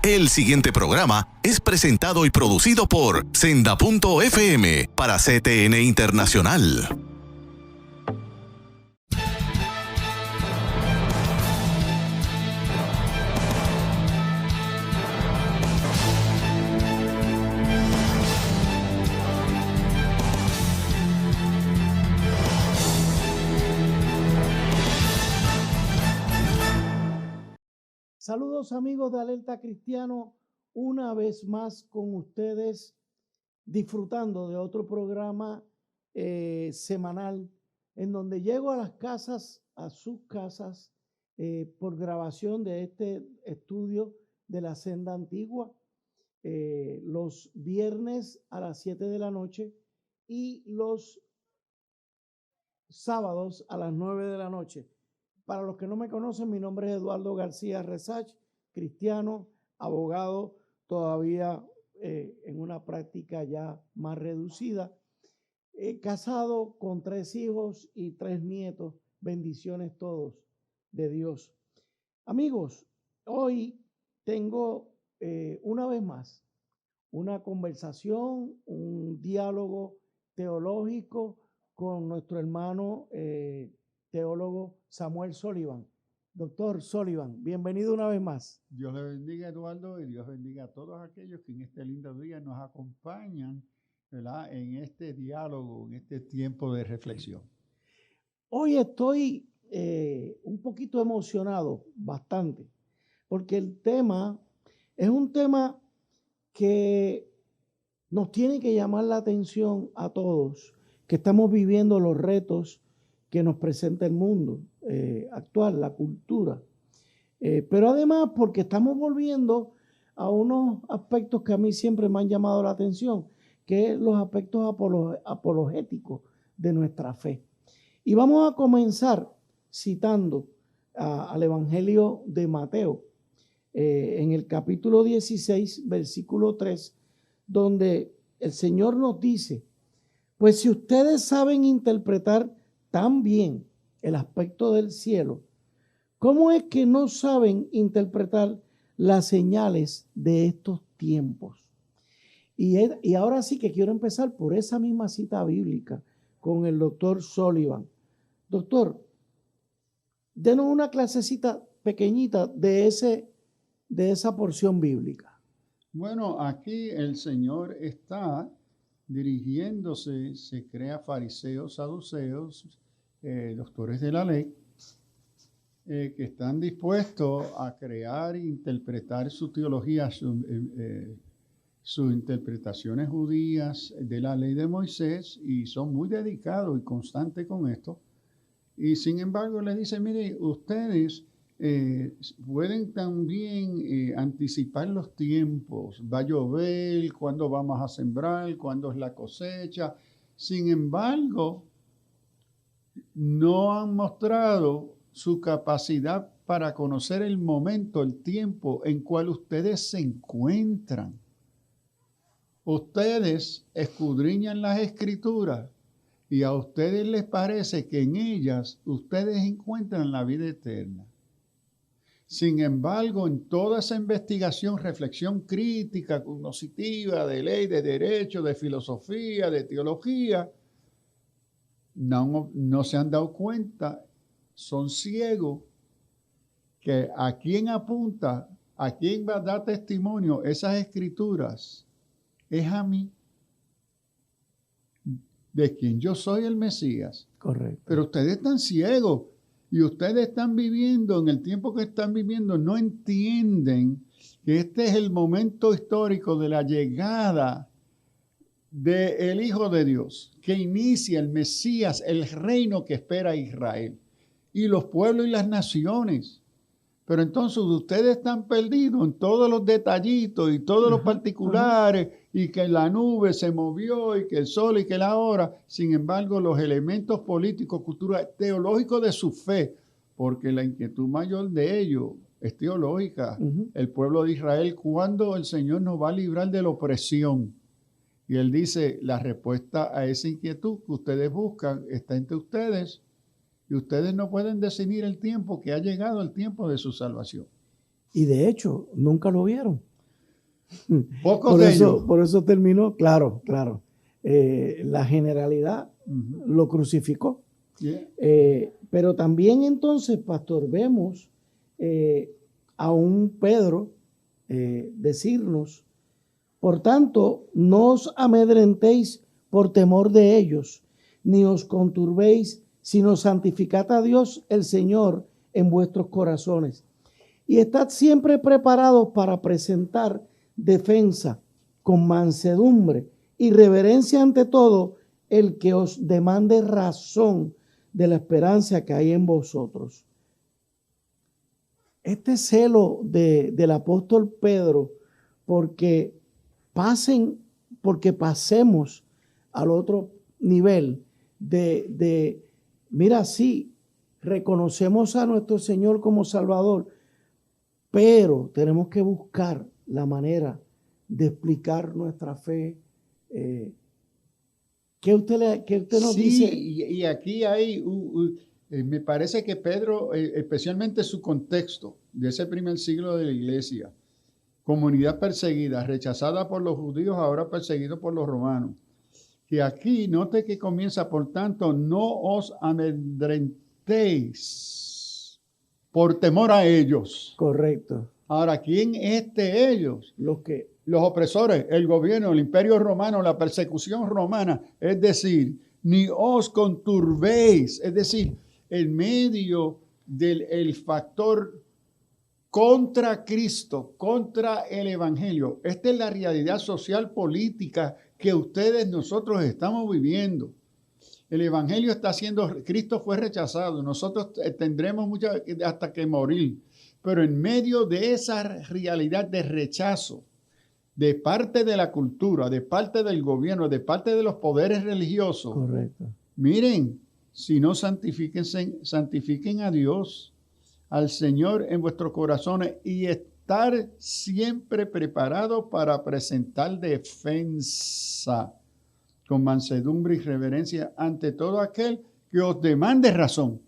El siguiente programa es presentado y producido por Senda.fm para CTN Internacional. Saludos amigos de Alerta Cristiano, una vez más con ustedes disfrutando de otro programa semanal en donde llego a las casas, a sus casas, por grabación de este estudio de la Senda Antigua, los viernes a las 7 de la noche y los sábados a las 9 de la noche. Para los que no me conocen, mi nombre es Eduardo García Resach, cristiano, abogado, todavía en una práctica ya más reducida, casado con 3 hijos y 3 nietos, bendiciones todos de Dios. Amigos, hoy tengo una vez más una conversación, un diálogo teológico con nuestro hermano teólogo Samuel Sullivan. Doctor Sullivan, bienvenido una vez más. Dios le bendiga, Eduardo, y Dios bendiga a todos aquellos que en este lindo día nos acompañan, ¿verdad?, en este diálogo, en este tiempo de reflexión. Hoy estoy un poquito emocionado, bastante, porque el tema es un tema que nos tiene que llamar la atención a todos, que estamos viviendo los retos que nos presenta el mundo actual, la cultura. Pero además porque estamos volviendo a unos aspectos que a mí siempre me han llamado la atención, que es los aspectos apologéticos de nuestra fe. Y vamos a comenzar citando al Evangelio de Mateo, en el capítulo 16, versículo 3, donde el Señor nos dice: pues si ustedes saben interpretar tan bien el aspecto del cielo, ¿cómo es que no saben interpretar las señales de estos tiempos? Y ahora sí que quiero empezar por esa misma cita bíblica con el doctor Sullivan. Doctor, denos una clasecita pequeñita de esa porción bíblica. Bueno, aquí el Señor está dirigiéndose, se crea fariseos, saduceos, doctores de la ley, que están dispuestos a crear e interpretar su teología, sus interpretaciones judías de la ley de Moisés, y son muy dedicados y constantes con esto. Y sin embargo le dicen: mire, ustedes pueden también anticipar los tiempos, va a llover, cuándo vamos a sembrar, cuándo es la cosecha. Sin embargo, no han mostrado su capacidad para conocer el momento, el tiempo en cual ustedes se encuentran. Ustedes escudriñan las Escrituras y a ustedes les parece que en ellas ustedes encuentran la vida eterna. Sin embargo, en toda esa investigación, reflexión crítica, cognitiva, de ley, de derecho, de filosofía, de teología, no se han dado cuenta, son ciegos, que a quién apunta, a quién va a dar testimonio esas escrituras, es a mí, de quien yo soy el Mesías. Correcto. Pero ustedes están ciegos y ustedes están viviendo, en el tiempo que están viviendo, no entienden que este es el momento histórico de la llegada del Hijo de Dios, que inicia el Mesías, el reino que espera Israel, y los pueblos y las naciones. Pero entonces ustedes están perdidos en todos los detallitos y todos los particulares, y que la nube se movió y que el sol y que la hora. Sin embargo, los elementos políticos, culturales, teológicos de su fe, porque la inquietud mayor de ellos es teológica. El pueblo de Israel, ¿cuándo el Señor nos va a librar de la opresión? Y Él dice, la respuesta a esa inquietud que ustedes buscan está entre ustedes, y y ustedes no pueden definir el tiempo que ha llegado el tiempo de su salvación. Y de hecho, nunca lo vieron. Pocos de ellos. Por eso terminó, claro. La generalidad lo crucificó. Yeah. Pero también entonces, pastor, vemos a un Pedro decirnos, por tanto, no os amedrentéis por temor de ellos, ni os conturbéis, sino santificad a Dios el Señor en vuestros corazones. Y estad siempre preparados para presentar defensa con mansedumbre y reverencia ante todo el que os demande razón de la esperanza que hay en vosotros. Este celo del apóstol Pedro porque pasemos al otro nivel mira, sí, reconocemos a nuestro Señor como Salvador, pero tenemos que buscar la manera de explicar nuestra fe. ¿Qué usted nos dice? Y aquí hay, me parece que Pedro, especialmente su contexto de ese primer siglo de la iglesia, comunidad perseguida, rechazada por los judíos, ahora perseguido por los romanos, que aquí, note que comienza, por tanto, no os amedrentéis por temor a ellos. Correcto. Ahora, ¿quién es ellos? Los opresores, el gobierno, el imperio romano, la persecución romana, es decir, ni os conturbéis, es decir, en medio del factor contra Cristo, contra el Evangelio. Esta es la realidad social política que nosotros estamos viviendo. El Evangelio Cristo fue rechazado, nosotros tendremos hasta que morir, pero en medio de esa realidad de rechazo, de parte de la cultura, de parte del gobierno, de parte de los poderes religiosos. Correcto. Miren, si no santifiquen a Dios, al Señor en vuestros corazones y estar siempre preparados para presentar defensa con mansedumbre y reverencia ante todo aquel que os demande razón.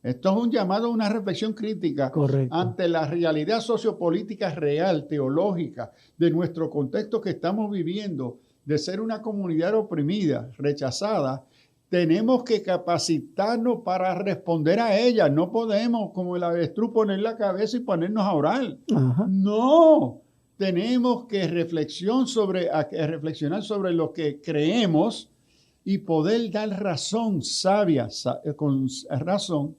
Esto es un llamado a una reflexión crítica. Correcto. Ante la realidad sociopolítica real, teológica, de nuestro contexto que estamos viviendo, de ser una comunidad oprimida, rechazada. Tenemos que capacitarnos para responder a ella. No podemos, como el avestruz, poner la cabeza y ponernos a orar. Ajá. No, tenemos que reflexionar sobre lo que creemos y poder dar razón sabia, con razón,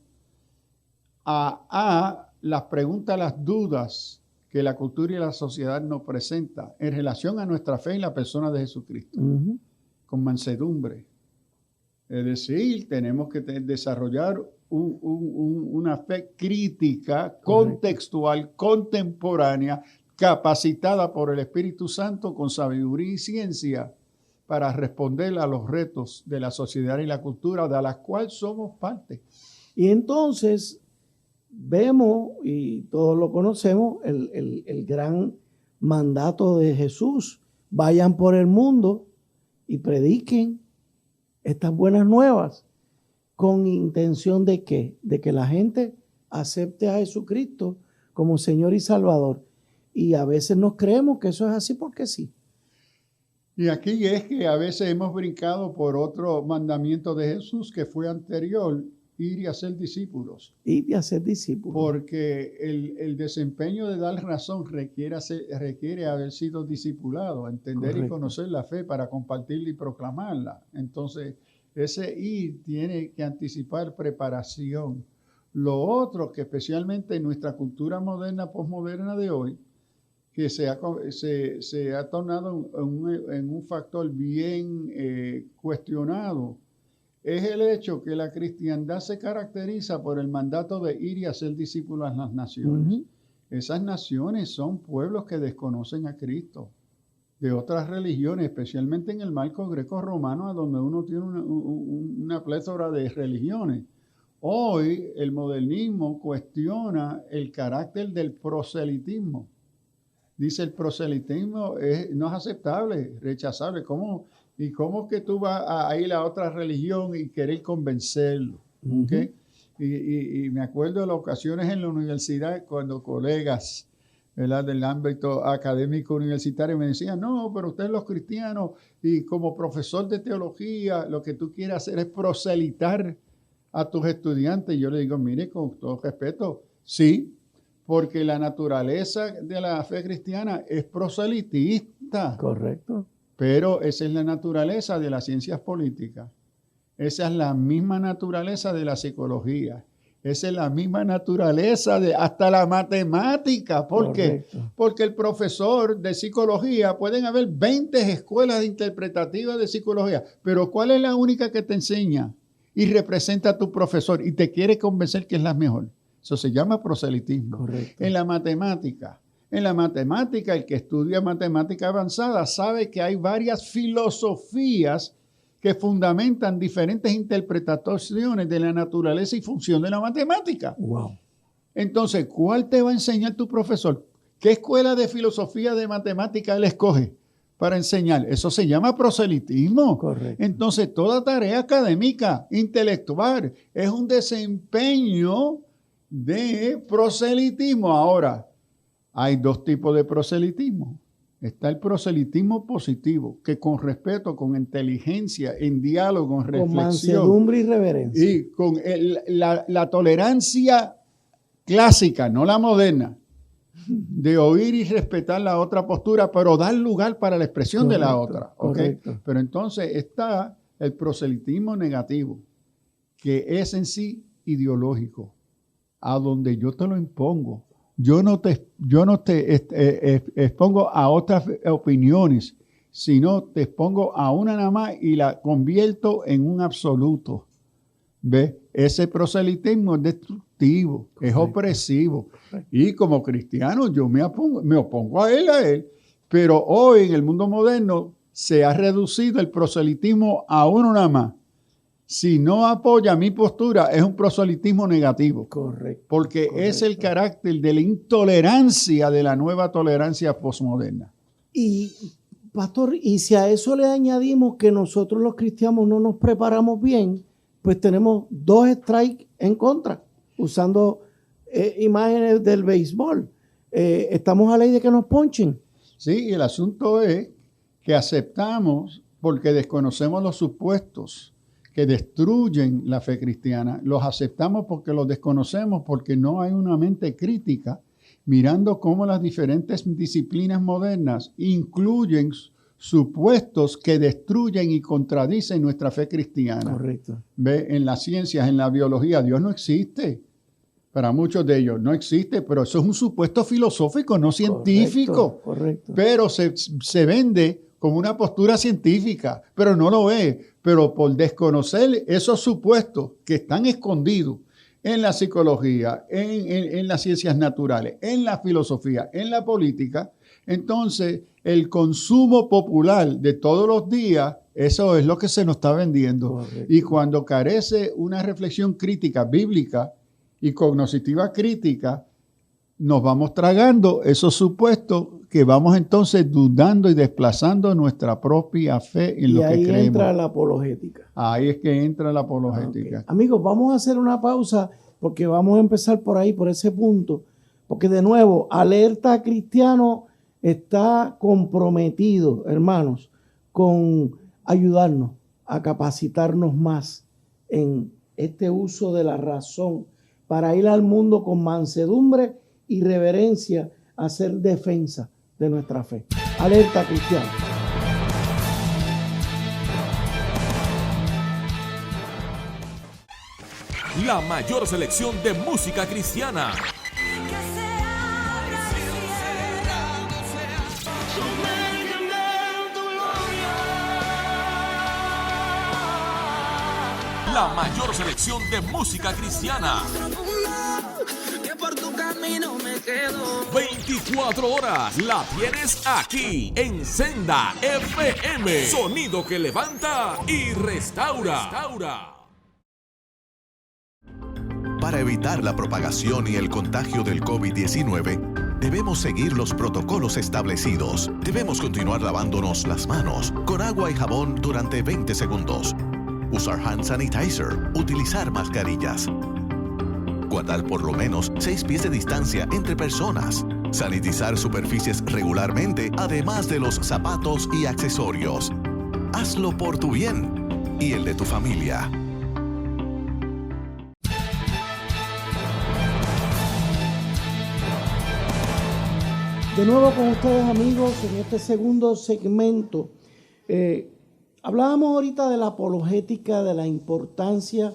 a las preguntas, las dudas que la cultura y la sociedad nos presenta en relación a nuestra fe en la persona de Jesucristo, con mansedumbre. Es decir, tenemos que desarrollar una fe crítica, contextual, contemporánea, capacitada por el Espíritu Santo con sabiduría y ciencia para responder a los retos de la sociedad y la cultura de las cuales somos parte. Y entonces vemos, y todos lo conocemos, el gran mandato de Jesús: vayan por el mundo y prediquen estas buenas nuevas. ¿Con intención de qué? De que la gente acepte a Jesucristo como Señor y Salvador. Y a veces nos creemos que eso es así porque sí. Y aquí es que a veces hemos brincado por otro mandamiento de Jesús que fue anterior: ir y hacer discípulos. Ir y hacer discípulos. Porque el desempeño de dar razón requiere haber sido discipulado, entender y conocer la fe para compartirla y proclamarla. Entonces, ese ir tiene que anticipar preparación. Lo otro que especialmente en nuestra cultura moderna, posmoderna de hoy, que se ha tornado en un factor bien cuestionado, es el hecho que la cristiandad se caracteriza por el mandato de ir y hacer discípulos a las naciones. Esas naciones son pueblos que desconocen a Cristo, de otras religiones, especialmente en el marco greco-romano, donde uno tiene una plétora de religiones. Hoy el modernismo cuestiona el carácter del proselitismo. Dice, el proselitismo no es aceptable, rechazable. ¿Cómo que tú vas a ir a otra religión y querer convencerlo? ¿Okay? Y me acuerdo de las ocasiones en la universidad cuando colegas, ¿verdad?, del ámbito académico universitario me decían, no, pero ustedes los cristianos y como profesor de teología lo que tú quieres hacer es proselitar a tus estudiantes. Y yo le digo, mire, con todo respeto, sí, porque la naturaleza de la fe cristiana es proselitista. Correcto. Pero esa es la naturaleza de las ciencias políticas. Esa es la misma naturaleza de la psicología. Esa es la misma naturaleza de hasta la matemática. ¿Por qué? Porque el profesor de psicología, pueden haber 20 escuelas interpretativas de psicología, pero ¿cuál es la única que te enseña y representa a tu profesor y te quiere convencer que es la mejor? Eso se llama proselitismo. Correcto. En la matemática, el que estudia matemática avanzada sabe que hay varias filosofías que fundamentan diferentes interpretaciones de la naturaleza y función de la matemática. Wow. Entonces, ¿cuál te va a enseñar tu profesor? ¿Qué escuela de filosofía de matemática él escoge para enseñar? Eso se llama proselitismo. Correcto. Entonces, toda tarea académica, intelectual, es un desempeño de proselitismo. Ahora, hay dos tipos de proselitismo. Está el proselitismo positivo, que con respeto, con inteligencia, en diálogo, en reflexión. Con mansedumbre y reverencia. Y con la tolerancia clásica, no la moderna, de oír y respetar la otra postura, pero dar lugar para la expresión correcto, de la otra. ¿Okay? Pero entonces está el proselitismo negativo, que es en sí ideológico, a donde yo te lo impongo. Yo no te expongo a otras opiniones, sino te expongo a una nada más y la convierto en un absoluto. ¿Ves? Ese proselitismo es destructivo, correcto, es opresivo. Correcto. Y como cristiano yo me opongo a él. Pero hoy en el mundo moderno se ha reducido el proselitismo a uno nada más. Si no apoya mi postura, es un proselitismo negativo. Correcto. Porque correcto, es el carácter de la intolerancia de la nueva tolerancia posmoderna. Y, pastor, y si a eso le añadimos que nosotros los cristianos no nos preparamos bien, pues tenemos 2 strikes en contra, usando imágenes del béisbol. Estamos a ley de que nos ponchen. Sí, y el asunto es que aceptamos porque desconocemos los supuestos que destruyen la fe cristiana. Los aceptamos porque los desconocemos, porque no hay una mente crítica mirando cómo las diferentes disciplinas modernas incluyen supuestos que destruyen y contradicen nuestra fe cristiana. Correcto. Ve, en las ciencias, en la biología, Dios no existe. Para muchos de ellos no existe, pero eso es un supuesto filosófico, no científico. Correcto. Pero se vende como una postura científica, pero no lo es. Pero por desconocer esos supuestos que están escondidos en la psicología, en las ciencias naturales, en la filosofía, en la política, entonces el consumo popular de todos los días, eso es lo que se nos está vendiendo. Correcto. Y cuando carece una reflexión crítica bíblica y cognoscitiva crítica, nos vamos tragando esos supuestos que vamos entonces dudando y desplazando nuestra propia fe en lo que creemos. Y ahí entra la apologética. Ahí es que entra la apologética. Okay. Amigos, vamos a hacer una pausa porque vamos a empezar por ahí, por ese punto. Porque de nuevo, Alerta Cristiano está comprometido, hermanos, con ayudarnos a capacitarnos más en este uso de la razón para ir al mundo con mansedumbre y reverencia a hacer defensa de nuestra fe. Alerta Cristiano. La mayor selección de música cristiana. La mayor selección de música cristiana. 24 horas la tienes aquí en Senda FM. Sonido que levanta y restaura. Para evitar la propagación y el contagio del COVID-19, debemos seguir los protocolos establecidos. Debemos continuar lavándonos las manos con agua y jabón durante 20 segundos. Usar hand sanitizer. Utilizar mascarillas. Guardar por lo menos 6 pies de distancia entre personas. Sanitizar superficies regularmente, además de los zapatos y accesorios. Hazlo por tu bien y el de tu familia. De nuevo con ustedes, amigos, en este segundo segmento. Hablábamos ahorita de la apologética, de la importancia.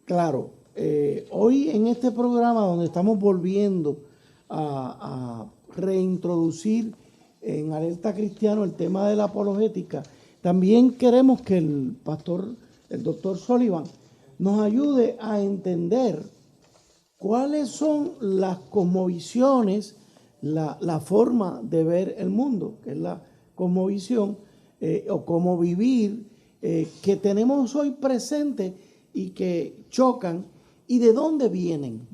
Claro, hoy en este programa donde estamos volviendo a reintroducir en Alerta Cristiano el tema de la apologética, también queremos que el doctor Sullivan, nos ayude a entender cuáles son las cosmovisiones, la forma de ver el mundo, que es la cosmovisión o cómo vivir que tenemos hoy presente y que chocan, y de dónde vienen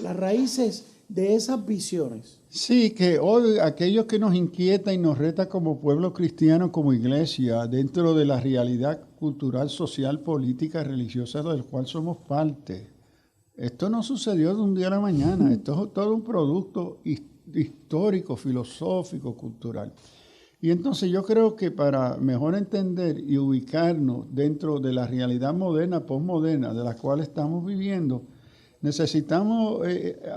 las raíces de esas visiones. Sí, que hoy aquello que nos inquieta y nos reta como pueblo cristiano, como iglesia, dentro de la realidad cultural, social, política, religiosa del cual somos parte. Esto no sucedió de un día a la mañana, esto es todo un producto histórico, filosófico, cultural. Y entonces yo creo que para mejor entender y ubicarnos dentro de la realidad moderna, posmoderna, de la cual estamos viviendo, necesitamos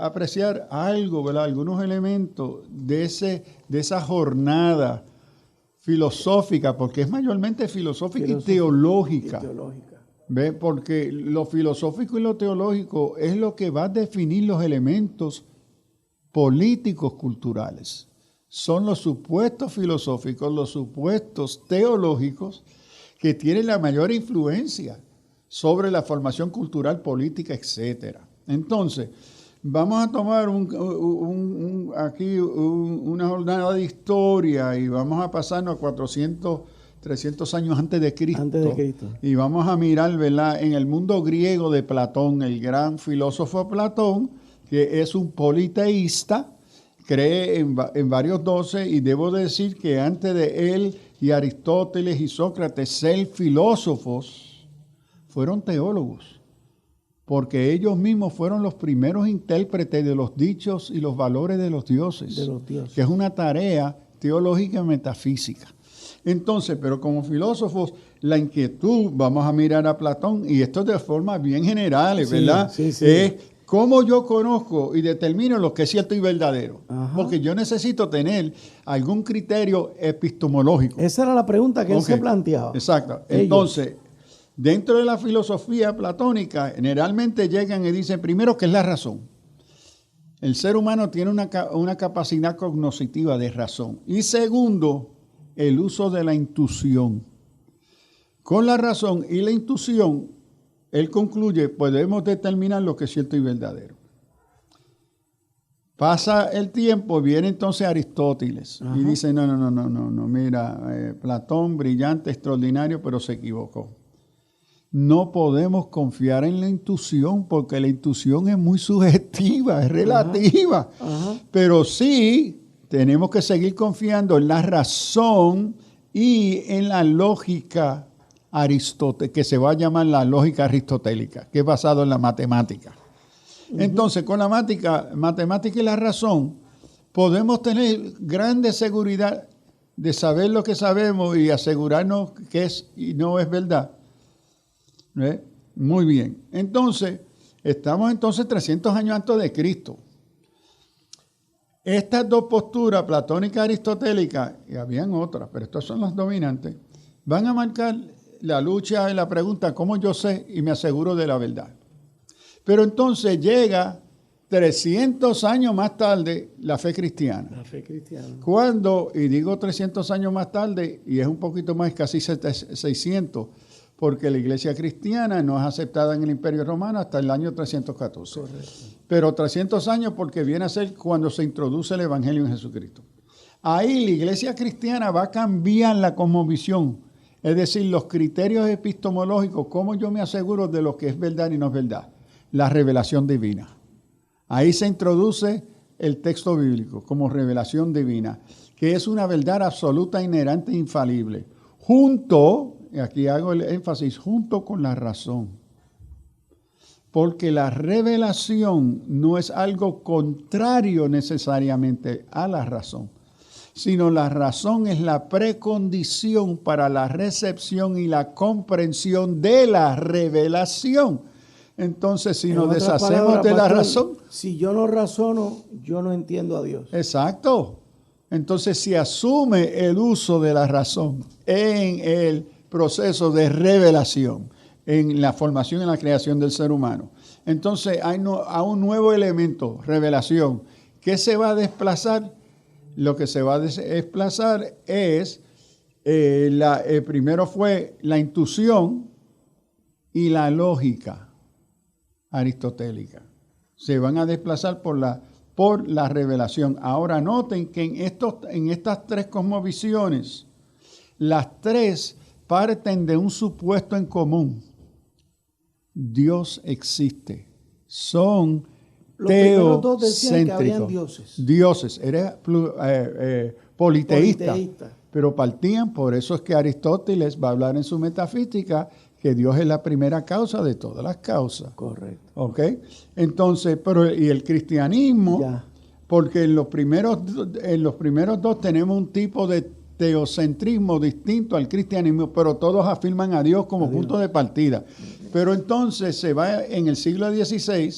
apreciar algo, ¿verdad? Algunos elementos de esa jornada filosófica, porque es mayormente filosófica y teológica. ¿Ve? Porque lo filosófico y lo teológico es lo que va a definir los elementos políticos culturales. Son los supuestos filosóficos, los supuestos teológicos que tienen la mayor influencia sobre la formación cultural, política, etcétera. Entonces, vamos a tomar aquí una jornada de historia y vamos a pasarnos a 400, 300 años antes de Cristo. Y vamos a mirar, ¿verdad?, en el mundo griego de Platón, el gran filósofo Platón, que es un politeísta, cree en varios dioses, y debo decir que antes de él y Aristóteles y Sócrates ser filósofos, fueron teólogos, porque ellos mismos fueron los primeros intérpretes de los dichos y los valores de los dioses, que es una tarea teológica y metafísica. Entonces, pero como filósofos, la inquietud, vamos a mirar a Platón, y esto de forma bien generales, ¿verdad? Sí. Es cómo yo conozco y determino lo que es cierto y verdadero. Ajá. Porque yo necesito tener algún criterio epistemológico. Esa era la pregunta que él se planteaba. Exacto. Entonces, dentro de la filosofía platónica, generalmente llegan y dicen, primero, ¿qué es la razón? El ser humano tiene una capacidad cognoscitiva de razón. Y segundo, el uso de la intuición. Con la razón y la intuición, él concluye, podemos determinar lo que es cierto y verdadero. Pasa el tiempo, viene entonces Aristóteles. Ajá. Y dice, no, mira, Platón, brillante, extraordinario, pero se equivocó. No podemos confiar en la intuición porque la intuición es muy subjetiva, es relativa. Ajá. Pero sí tenemos que seguir confiando en la razón y en la lógica aristotélica, que se va a llamar la lógica aristotélica, que es basado en la matemática. Uh-huh. Entonces, con la matemática y la razón, podemos tener grande seguridad de saber lo que sabemos y asegurarnos que es y no es verdad. ¿Ve? Muy bien. Entonces, estamos 300 años antes de Cristo. Estas dos posturas, platónica y aristotélica, y habían otras, pero estas son las dominantes, van a marcar la lucha y la pregunta, ¿cómo yo sé y me aseguro de la verdad? Pero entonces llega 300 años más tarde la fe cristiana. La fe cristiana. Cuando, y digo 300 años más tarde, y es un poquito más, casi 600, porque la iglesia cristiana no es aceptada en el Imperio Romano hasta el año 314. Correcto. Pero 300 años porque viene a ser cuando se introduce el Evangelio en Jesucristo. Ahí la iglesia cristiana va a cambiar la cosmovisión, es decir, los criterios epistemológicos, cómo yo me aseguro de lo que es verdad y no es verdad. La revelación divina. Ahí se introduce el texto bíblico como revelación divina, que es una verdad absoluta, inherente e infalible. Junto, y aquí hago el énfasis, junto con la razón. porque la revelación no es algo contrario necesariamente a la razón, sino la razón es la precondición para la recepción y la comprensión de la revelación. Entonces, si nos deshacemos de la razón... Si yo no razono, yo no entiendo a Dios. Exacto. Entonces, si asume el uso de la razón en el proceso de revelación, en la formación y la creación del ser humano, entonces hay a un nuevo elemento, revelación. ¿Qué se va a desplazar? Lo que se va a desplazar es, primero fue la intuición y la lógica aristotélica. Se van a desplazar por la revelación. Ahora noten que en estas tres cosmovisiones, las tres parten de un supuesto en común. Dios existe. Son los primeros dos decían que habían teocéntricos. Dioses. Era politeísta. Pero partían, por eso es que Aristóteles va a hablar en su metafísica que Dios es la primera causa de todas las causas. Correcto. ¿Ok? Entonces, y el cristianismo, ya. Porque en los primeros dos tenemos un tipo de teocentrismo distinto al cristianismo, pero todos afirman a Dios como punto de partida. Pero entonces en el siglo XVI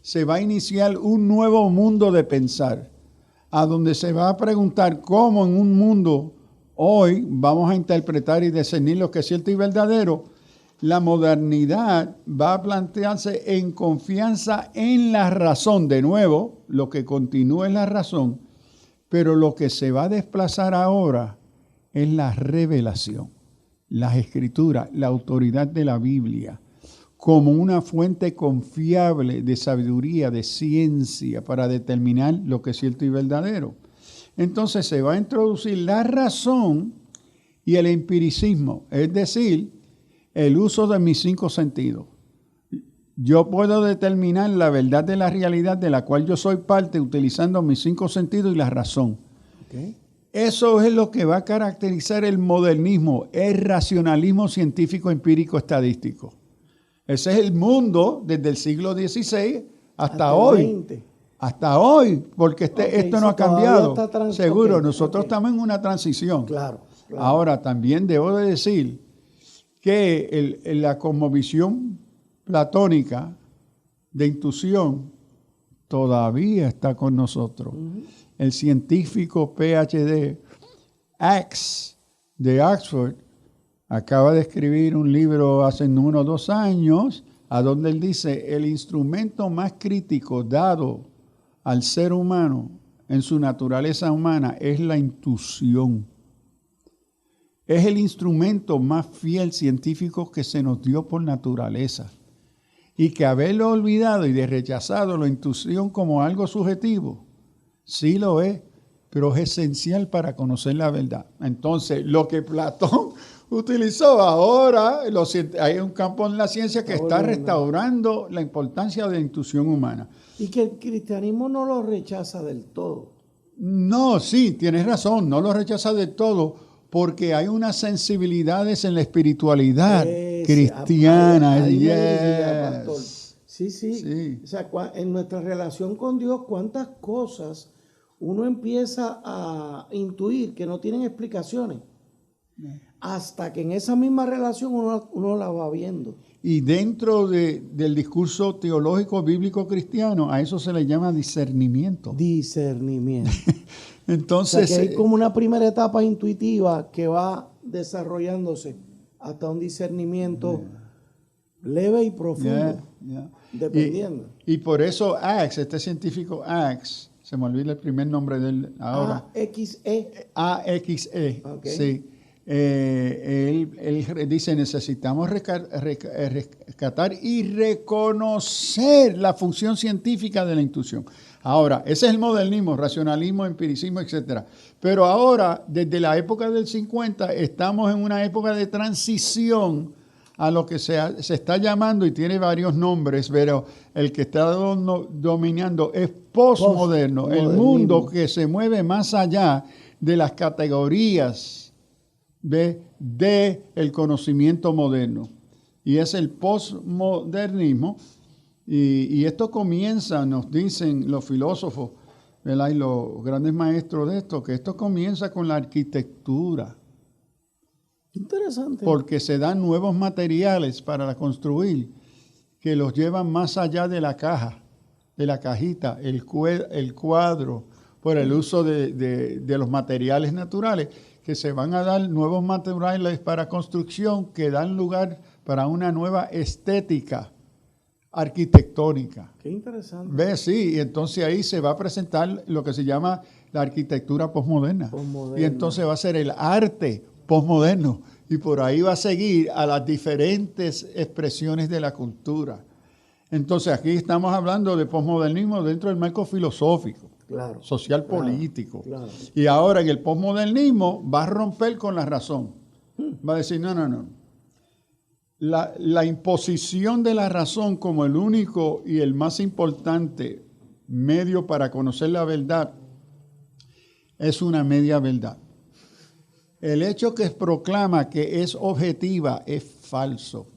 se va a iniciar un nuevo mundo de pensar, a donde se va a preguntar cómo en un mundo hoy vamos a interpretar y discernir lo que es cierto y verdadero. La modernidad va a plantearse en confianza en la razón. De nuevo, lo que continúa es la razón, pero lo que se va a desplazar ahora es la revelación, las escrituras, la autoridad de la Biblia, como una fuente confiable de sabiduría, de ciencia, para determinar lo que es cierto y verdadero. Entonces se va a introducir la razón y el empiricismo, es decir, el uso de mis 5 sentidos. Yo puedo determinar la verdad de la realidad de la cual yo soy parte utilizando mis 5 sentidos y la razón. Okay. Eso es lo que va a caracterizar el modernismo, el racionalismo científico, empírico, estadístico. Ese es el mundo desde el siglo XVI hasta hoy. 20. Hasta hoy, porque esto no ha cambiado. Seguro, nosotros estamos en una transición. Claro. Ahora, también debo de decir que la cosmovisión platónica de intuición todavía está con nosotros. Uh-huh. El científico PhD Axe de Oxford acaba de escribir un libro hace 1 o 2 años, a donde él dice, el instrumento más crítico dado al ser humano en su naturaleza humana es la intuición. Es el instrumento más fiel científico que se nos dio por naturaleza. Y que haberlo olvidado y de rechazado la intuición como algo subjetivo, sí lo es, pero es esencial para conocer la verdad. Entonces, lo que Platón utilizó ahora, hay un campo en la ciencia que está restaurando la importancia de la intuición humana. Y que el cristianismo no lo rechaza del todo. No, sí, tienes razón, no lo rechaza del todo, porque hay unas sensibilidades en la espiritualidad cristiana. Sí. O sea, en nuestra relación con Dios, cuántas cosas uno empieza a intuir que no tienen explicaciones. Hasta que en esa misma relación uno la va viendo. Y dentro del discurso teológico bíblico cristiano, a eso se le llama discernimiento. Discernimiento. Entonces, o sea, que hay como una primera etapa intuitiva que va desarrollándose hasta un discernimiento leve y profundo, dependiendo. Y por eso Axe, este científico Axe, se me olvida el primer nombre de él ahora. AXE, okay. Sí. Él dice, necesitamos rescatar y reconocer la función científica de la intuición. Ahora, ese es el modernismo, racionalismo, empiricismo, etc. Pero ahora, desde la época del 50, estamos en una época de transición a lo que se está llamando, y tiene varios nombres, pero el que está dominando es postmoderno, el mundo que se mueve más allá de las categorías de el conocimiento moderno. Y es el postmodernismo, Y esto comienza, nos dicen los filósofos, ¿verdad? Y los grandes maestros de esto, que esto comienza con la arquitectura. Interesante. Porque se dan nuevos materiales para construir que los llevan más allá de la caja, de la cajita, el cuadro, por el uso de los materiales naturales, que se van a dar nuevos materiales para construcción que dan lugar para una nueva estética arquitectónica. Qué interesante. ¿Ves? Sí, y entonces ahí se va a presentar lo que se llama la arquitectura posmoderna. Y entonces va a ser el arte posmoderno. Y por ahí va a seguir a las diferentes expresiones de la cultura. Entonces aquí estamos hablando de posmodernismo dentro del marco filosófico, claro, social, político. Claro. Y ahora en el posmodernismo va a romper con la razón. Va a decir, no. La imposición de la razón como el único y el más importante medio para conocer la verdad es una media verdad. El hecho que proclama que es objetiva es falso.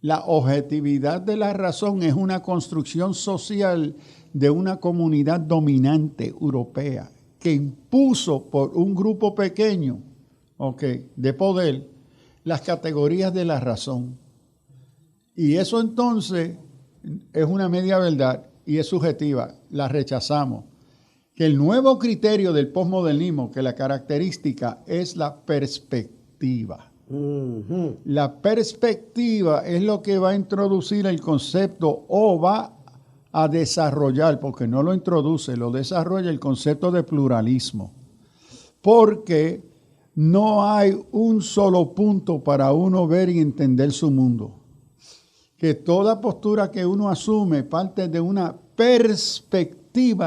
La objetividad de la razón es una construcción social de una comunidad dominante europea que impuso por un grupo pequeño, de poder, las categorías de la razón. Y eso entonces es una media verdad y es subjetiva, la rechazamos. Que el nuevo criterio del posmodernismo, que la característica es la perspectiva. Uh-huh. La perspectiva es lo que va a introducir el concepto o va a desarrollar, porque no lo introduce, lo desarrolla el concepto de pluralismo. Porque no hay un solo punto para uno ver y entender su mundo. Que toda postura que uno asume parte de una perspectiva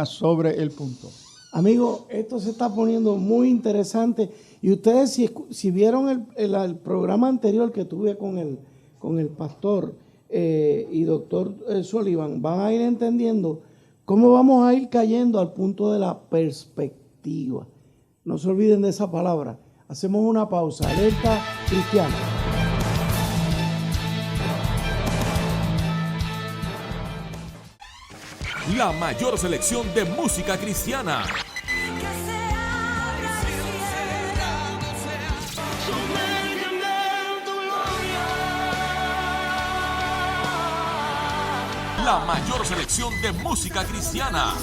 sobre el punto. Amigo, esto se está poniendo muy interesante. Y ustedes, si vieron el programa anterior que tuve con el pastor y doctor Sullivan, van a ir entendiendo cómo vamos a ir cayendo al punto de la perspectiva. No se olviden de esa palabra. Hacemos una pausa. Alerta cristiana. La mayor selección de música cristiana. La mayor selección de música cristiana.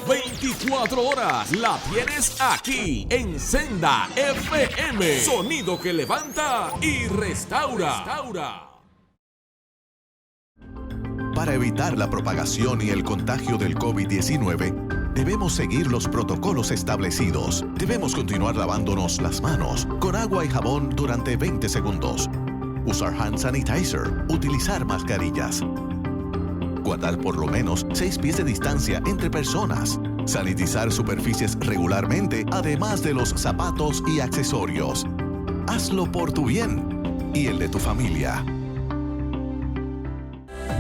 24 horas la tienes aquí en Senda FM. Sonido que levanta y restaura. Para evitar la propagación y el contagio del COVID-19, debemos seguir los protocolos establecidos. Debemos continuar lavándonos las manos con agua y jabón durante 20 segundos. Usar hand sanitizer. Utilizar mascarillas. Guardar por lo menos 6 pies de distancia entre personas. Sanitizar superficies regularmente, además de los zapatos y accesorios. Hazlo por tu bien y el de tu familia.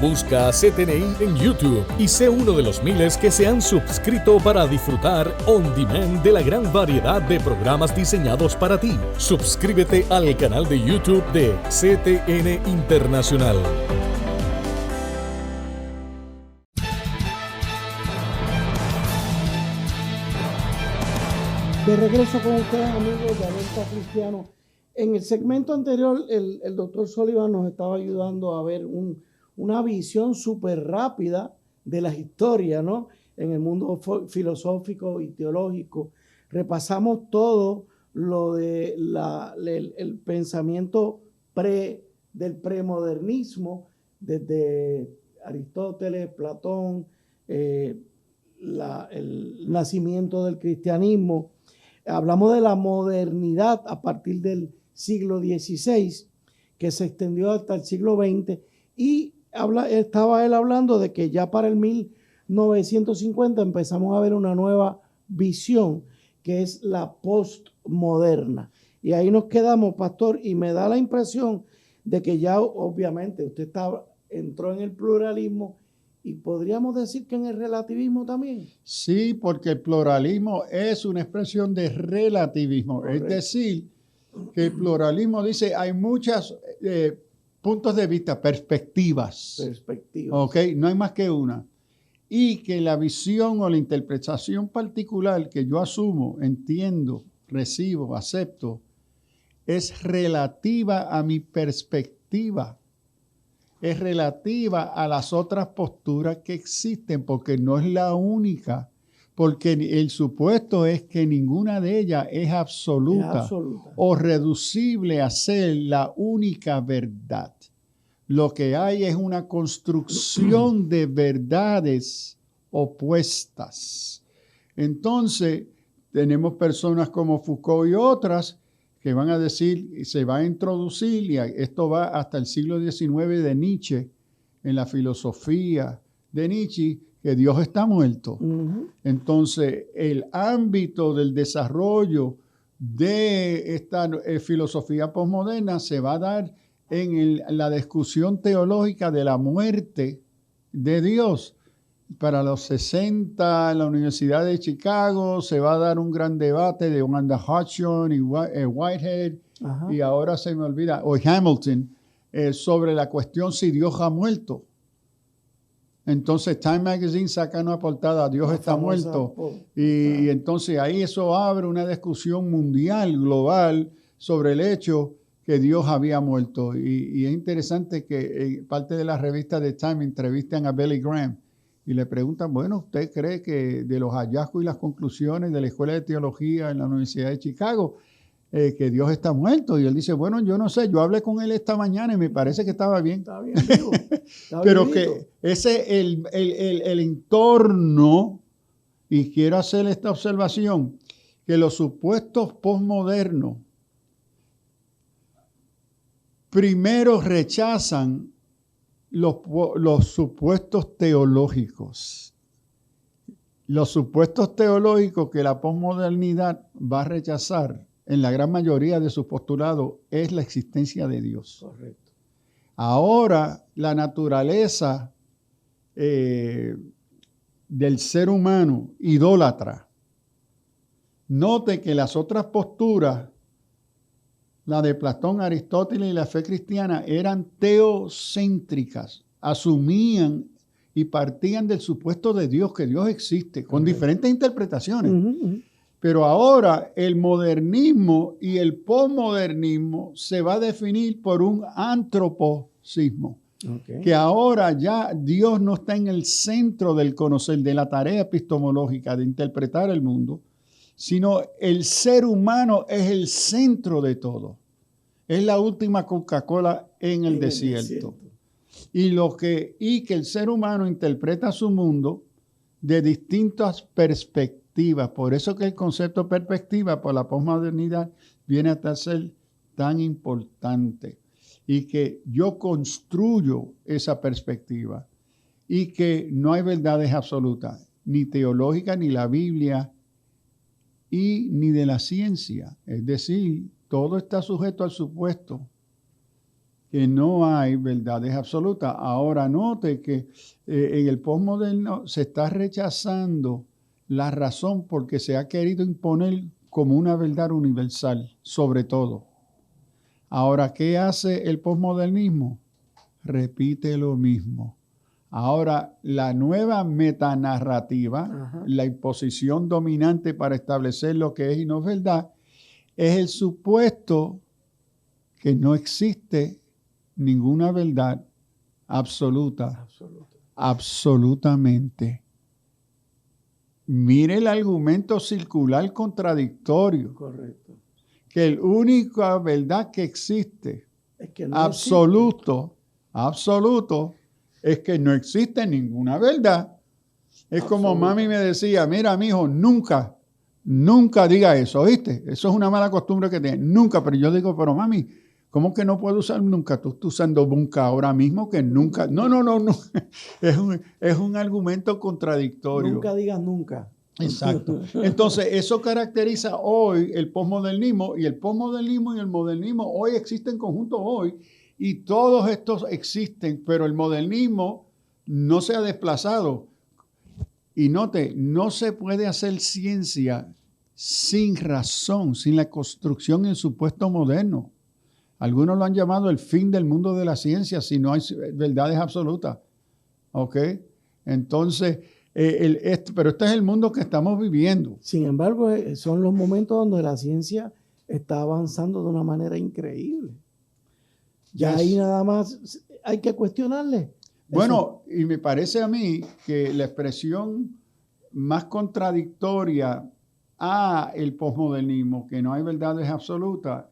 Busca CTNI en YouTube y sé uno de los miles que se han suscrito para disfrutar on demand de la gran variedad de programas diseñados para ti. Suscríbete al canal de YouTube de CTN Internacional. De regreso con ustedes, amigos de Alerta Cristiano. En el segmento anterior, el doctor Sullivan nos estaba ayudando a ver una visión súper rápida de la historia, ¿no? En el mundo filosófico y teológico. Repasamos todo lo de el pensamiento del premodernismo, desde Aristóteles, Platón, el nacimiento del cristianismo. Hablamos de la modernidad a partir del siglo XVI, que se extendió hasta el siglo XX, y estaba él hablando de que ya para el 1950 empezamos a ver una nueva visión, que es la postmoderna. Y ahí nos quedamos, pastor, y me da la impresión de que ya obviamente usted entró en el pluralismo, y podríamos decir que en el relativismo también. Sí, porque el pluralismo es una expresión de relativismo. Correcto. Es decir, que el pluralismo dice hay muchas puntos de vista, perspectivas. Perspectiva. ¿Ok? No hay más que una. Y que la visión o la interpretación particular que yo asumo, entiendo, recibo, acepto, es relativa a mi perspectiva. Es relativa a las otras posturas que existen, porque no es la única. Porque el supuesto es que ninguna de ellas es absoluta o reducible a ser la única verdad. Lo que hay es una construcción de verdades opuestas. Entonces, tenemos personas como Foucault y otras que van a decir, y se va a introducir, y esto va hasta el siglo XIX de Nietzsche, en la filosofía de Nietzsche, que Dios está muerto. Uh-huh. Entonces, el ámbito del desarrollo de esta filosofía posmoderna se va a dar en la discusión teológica de la muerte de Dios. Para los 60, en la Universidad de Chicago, se va a dar un gran debate de Wanda Hodgson y Whitehead, Ajá. y ahora se me olvida, o Hamilton, sobre la cuestión si Dios ha muerto. Entonces Time Magazine saca una portada, Dios está muerto. Y entonces ahí eso abre una discusión mundial, global, sobre el hecho que Dios había muerto. Y es interesante que parte de la revista de Time entrevistan a Billy Graham y le preguntan, bueno, ¿usted cree que de los hallazgos y las conclusiones de la Escuela de Teología en la Universidad de Chicago, que Dios está muerto? Y él dice, bueno, yo no sé, yo hablé con él esta mañana y me parece que estaba bien. Está bien vivo. Está Pero vivito. que ese es el entorno, y quiero hacer esta observación, que los supuestos posmodernos primero rechazan los supuestos teológicos. Los supuestos teológicos que la posmodernidad va a rechazar en la gran mayoría de sus postulados es la existencia de Dios. Correcto. Ahora, la naturaleza del ser humano idólatra. Note que las otras posturas, la de Platón, Aristóteles y la fe cristiana, eran teocéntricas, asumían y partían del supuesto de Dios, que Dios existe, con diferentes interpretaciones. Uh-huh. Pero ahora el modernismo y el posmodernismo se va a definir por un antropocismo. Okay. Que ahora ya Dios no está en el centro del conocer, de la tarea epistemológica de interpretar el mundo, sino el ser humano es el centro de todo. Es la última Coca-Cola en el desierto. Y que el ser humano interpreta su mundo de distintas perspectivas. Por eso que el concepto de perspectiva por la posmodernidad viene a ser tan importante. Y que yo construyo esa perspectiva. Y que no hay verdades absolutas, ni teológicas, ni la Biblia, y ni de la ciencia. Es decir, todo está sujeto al supuesto que no hay verdades absolutas. Ahora note que en el posmoderno se está rechazando la razón porque se ha querido imponer como una verdad universal sobre todo. Ahora, ¿qué hace el posmodernismo? Repite lo mismo. Ahora, la nueva metanarrativa, la imposición dominante para establecer lo que es y no es verdad, es el supuesto que no existe ninguna verdad absoluta. Absolutamente. Mire el argumento circular contradictorio. Correcto. Que la única verdad que existe, Es que no absoluto, es que no existe ninguna verdad. Es como mami me decía, mira, mijo, nunca diga eso, ¿oíste? Eso es una mala costumbre que tiene. Nunca, pero yo digo, pero mami, ¿cómo que no puedo usar nunca? Tú estás usando nunca ahora mismo, que nunca. No. Es un argumento contradictorio. Nunca digas nunca. Exacto. Entonces, eso caracteriza hoy el posmodernismo, y el posmodernismo y el modernismo hoy existen conjuntos hoy, y todos estos existen, pero el modernismo no se ha desplazado. Y note, no se puede hacer ciencia sin razón, sin la construcción en supuesto moderno. Algunos lo han llamado el fin del mundo de la ciencia si no hay verdades absolutas. ¿Ok? Entonces, pero este es el mundo que estamos viviendo. Sin embargo, son los momentos donde la ciencia está avanzando de una manera increíble. Ya ahí nada más hay que cuestionarle. Bueno, y me parece a mí que la expresión más contradictoria a el posmodernismo, que no hay verdades absolutas,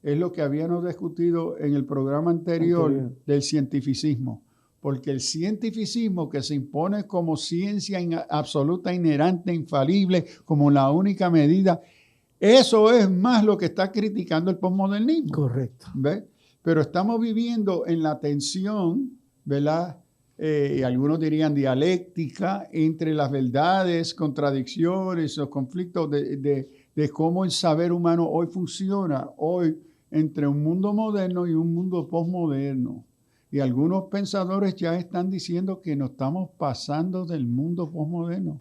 es lo que habíamos discutido en el programa anterior del cientificismo. Porque el cientificismo que se impone como ciencia absoluta, inherente, infalible, como la única medida, eso es más lo que está criticando el posmodernismo. Correcto. ¿Ves? Pero estamos viviendo en la tensión, ¿verdad? Algunos dirían dialéctica entre las verdades, contradicciones, los conflictos de cómo el saber humano hoy funciona, hoy entre un mundo moderno y un mundo posmoderno. Y algunos pensadores ya están diciendo que nos estamos pasando del mundo posmoderno.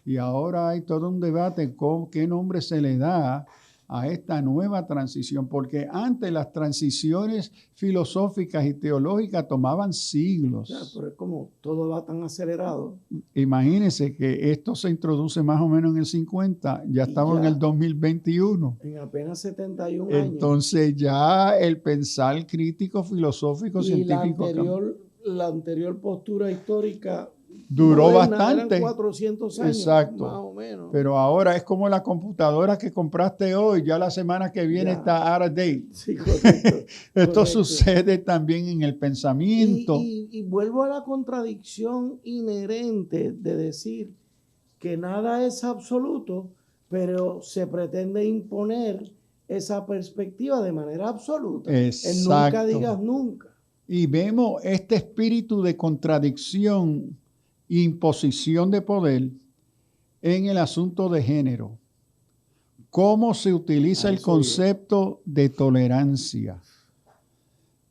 Y ahora hay todo un debate con qué nombre se le da a esta nueva transición, porque antes las transiciones filosóficas y teológicas tomaban siglos. O sea, pero es como todo va tan acelerado. Imagínense que esto se introduce más o menos en el 50, ya estamos en el 2021. En apenas 71 años. Entonces ya el pensar crítico, filosófico, y científico. La anterior postura histórica duró moderna, bastante. eran 400 años, exacto, más o menos. Pero ahora es como la computadora que compraste hoy, ya la semana que viene está out of date. Sí, correcto. Esto sucede también en el pensamiento. Y vuelvo a la contradicción inherente de decir que nada es absoluto, pero se pretende imponer esa perspectiva de manera absoluta. Exacto. El nunca digas nunca. Y vemos este espíritu de contradicción e imposición de poder en el asunto de género. ¿Cómo se utiliza el concepto de tolerancia?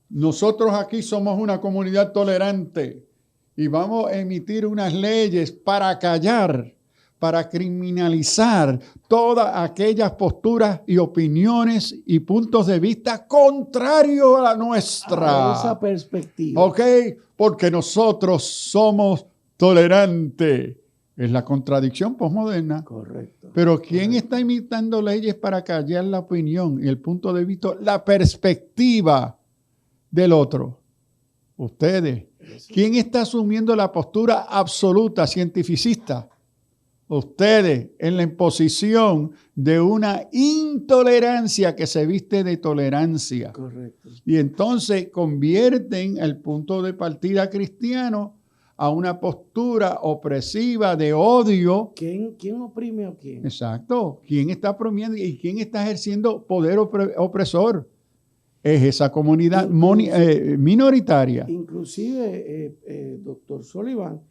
Nosotros aquí somos una comunidad tolerante y vamos a emitir unas leyes para callar, para criminalizar todas aquellas posturas y opiniones y puntos de vista contrarios a la nuestra. A esa perspectiva. ¿Ok? Porque nosotros somos tolerantes. Es la contradicción posmoderna. Correcto. Pero ¿quién está imitando leyes para callar la opinión y el punto de vista, la perspectiva del otro? Ustedes. ¿Quién está asumiendo la postura absoluta, cientificista? Ustedes, en la imposición de una intolerancia que se viste de tolerancia. Correcto. Y entonces convierten el punto de partida cristiano a una postura opresiva de odio. ¿Quién oprime a quién? Exacto. ¿Quién está oprimiendo y quién está ejerciendo poder opresor? Es esa comunidad minoritaria. Inclusive, doctor Sullivan,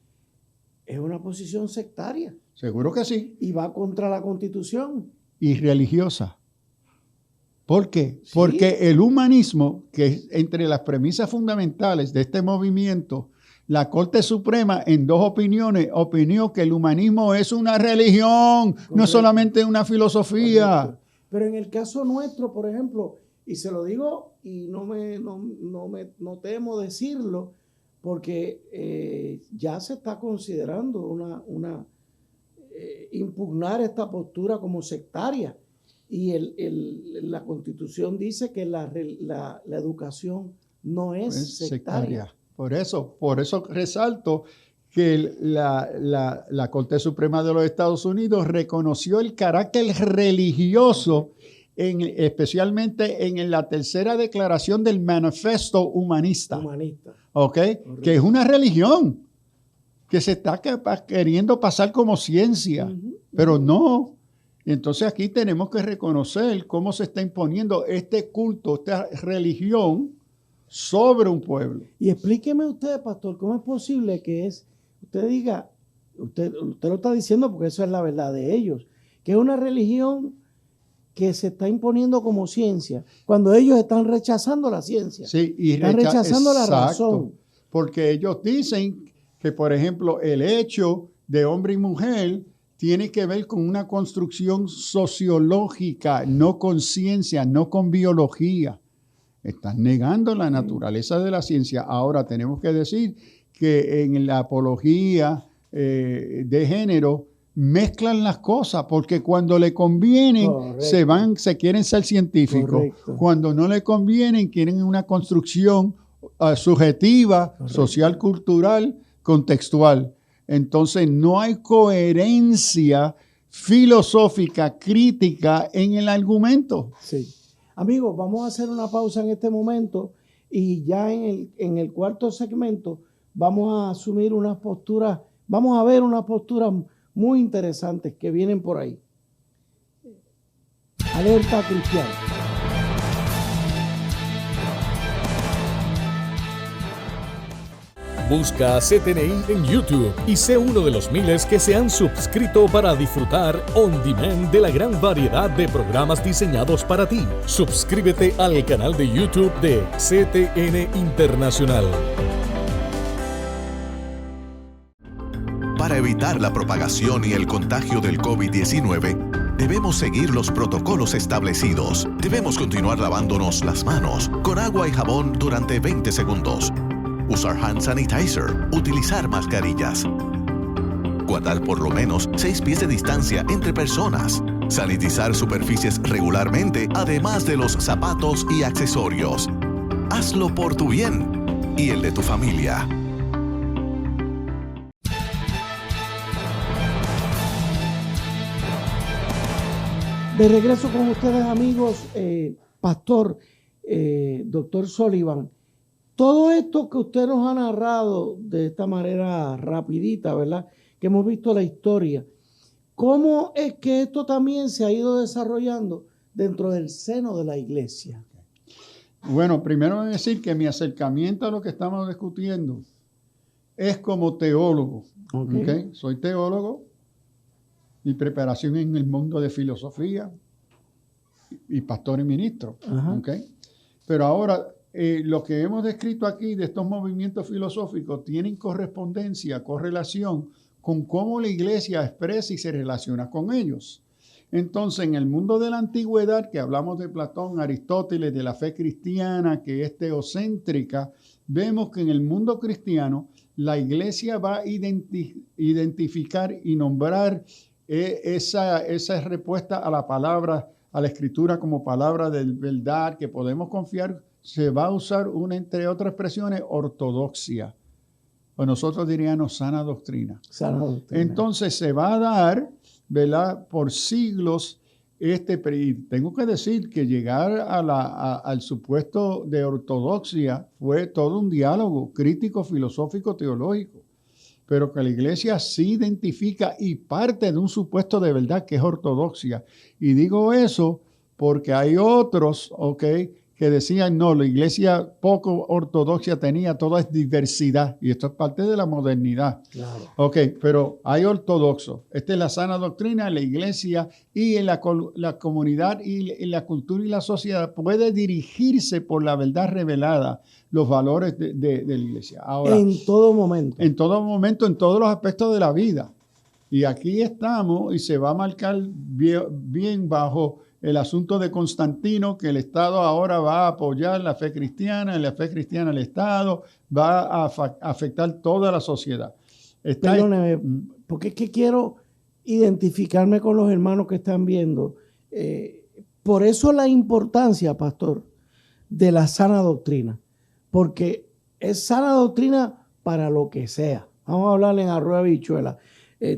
es una posición sectaria. Seguro que sí. Y va contra la Constitución. Y religiosa. ¿Por qué? Sí. Porque el humanismo, que es entre las premisas fundamentales de este movimiento, la Corte Suprema en dos opiniones opinó que el humanismo es una religión, correcto, no solamente una filosofía. Correcto. Pero en el caso nuestro, por ejemplo, y se lo digo y no temo decirlo, porque ya se está considerando impugnar esta postura como sectaria. Y la Constitución dice que la educación no es sectaria. Por eso resalto que la Corte Suprema de los Estados Unidos reconoció el carácter religioso, especialmente en la tercera declaración del Manifiesto Humanista. ¿Ok? Correcto. Que es una religión que se está queriendo pasar como ciencia, pero no. Entonces aquí tenemos que reconocer cómo se está imponiendo este culto, esta religión sobre un pueblo. Y explíqueme usted, pastor, ¿cómo es posible que usted diga, usted lo está diciendo porque eso es la verdad de ellos, que es una religión que se está imponiendo como ciencia, cuando ellos están rechazando la ciencia? Sí, y están rechazando la razón. Porque ellos dicen que, por ejemplo, el hecho de hombre y mujer tiene que ver con una construcción sociológica, no con ciencia, no con biología. Están negando la naturaleza de la ciencia. Ahora tenemos que decir que en la apología de género mezclan las cosas, porque cuando le convienen se quieren ser científicos. Correcto. Cuando no le convienen quieren una construcción subjetiva, social, cultural, contextual. Entonces no hay coherencia filosófica, crítica en el argumento. Sí. Amigos, vamos a hacer una pausa en este momento y ya en el cuarto segmento vamos a asumir unas posturas, vamos a ver unas posturas muy interesantes que vienen por ahí. Alerta cristiana. Busca CTNI en YouTube y sé uno de los miles que se han suscrito para disfrutar on demand de la gran variedad de programas diseñados para ti. Suscríbete al canal de YouTube de CTN Internacional. Para evitar la propagación y el contagio del COVID-19, debemos seguir los protocolos establecidos. Debemos continuar lavándonos las manos con agua y jabón durante 20 segundos. Usar hand sanitizer, utilizar mascarillas. Guardar por lo menos 6 pies de distancia entre personas. Sanitizar superficies regularmente, además de los zapatos y accesorios. Hazlo por tu bien y el de tu familia. De regreso con ustedes, amigos, Pastor, Doctor Sullivan. Todo esto que usted nos ha narrado de esta manera rapidita, ¿verdad? Que hemos visto la historia. ¿Cómo es que esto también se ha ido desarrollando dentro del seno de la iglesia? Bueno, primero decir que mi acercamiento a lo que estamos discutiendo es como teólogo. ¿Okay? Soy teólogo, mi preparación en el mundo de filosofía y pastor y ministro. ¿Okay? Pero ahora, lo que hemos descrito aquí de estos movimientos filosóficos tienen correspondencia, correlación con cómo la iglesia expresa y se relaciona con ellos. Entonces, en el mundo de la antigüedad, que hablamos de Platón, Aristóteles, de la fe cristiana, que es teocéntrica, vemos que en el mundo cristiano la iglesia va a identificar y nombrar esa respuesta a la palabra, a la escritura como palabra de verdad, que podemos confiar. Se va a usar entre otras expresiones, ortodoxia. O nosotros diríamos sana doctrina. Sana doctrina. Entonces se va a dar, ¿verdad? Por siglos tengo que decir que llegar al supuesto de ortodoxia fue todo un diálogo crítico, filosófico, teológico. Pero que la iglesia sí identifica y parte de un supuesto de verdad que es ortodoxia. Y digo eso porque hay otros, que decían, no, la iglesia poco ortodoxia tenía, toda es diversidad, y esto es parte de la modernidad. Claro. Pero hay ortodoxos. Esta es la sana doctrina, la iglesia y en la comunidad y en la cultura y la sociedad puede dirigirse por la verdad revelada, los valores de la iglesia. Ahora, en todo momento. En todo momento, en todos los aspectos de la vida. Y aquí estamos y se va a marcar bien bajo el asunto de Constantino, que el Estado ahora va a apoyar la fe cristiana el Estado va a afectar toda la sociedad. Perdóneme, porque es que quiero identificarme con los hermanos que están viendo. Por eso la importancia, pastor, de la sana doctrina, porque es sana doctrina para lo que sea. Vamos a hablar en arroz de habichuela,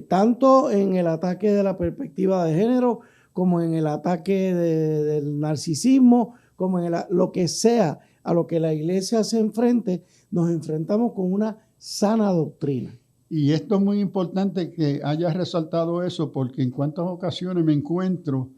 tanto en el ataque de la perspectiva de género, como en el ataque del narcisismo, como en lo que sea a lo que la iglesia se enfrente, nos enfrentamos con una sana doctrina. Y esto es muy importante que hayas resaltado eso, porque en cuántas ocasiones me encuentro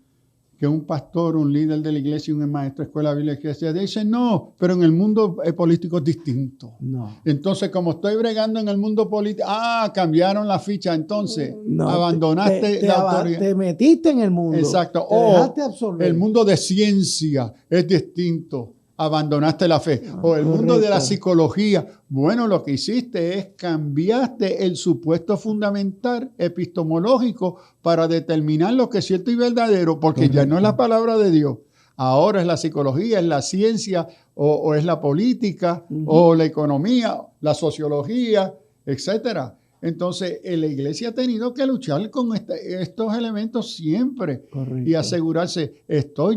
que un pastor, un líder de la iglesia, un maestro de escuela bíblica dice, no, pero en el mundo político es distinto. No. Entonces, como estoy bregando en el mundo político, cambiaron la ficha, entonces abandonaste la autoridad. Te metiste en el mundo. Exacto. Dejaste absorber. El mundo de ciencia es distinto. Abandonaste la fe. O el mundo de la psicología. Bueno, lo que hiciste es cambiaste el supuesto fundamental epistemológico para determinar lo que es cierto y verdadero, porque ya no es la palabra de Dios. Ahora es la psicología, es la ciencia, o es la política, o la economía, la sociología, etcétera. Entonces, la iglesia ha tenido que luchar con estos elementos siempre. Correcto. Y asegurarse,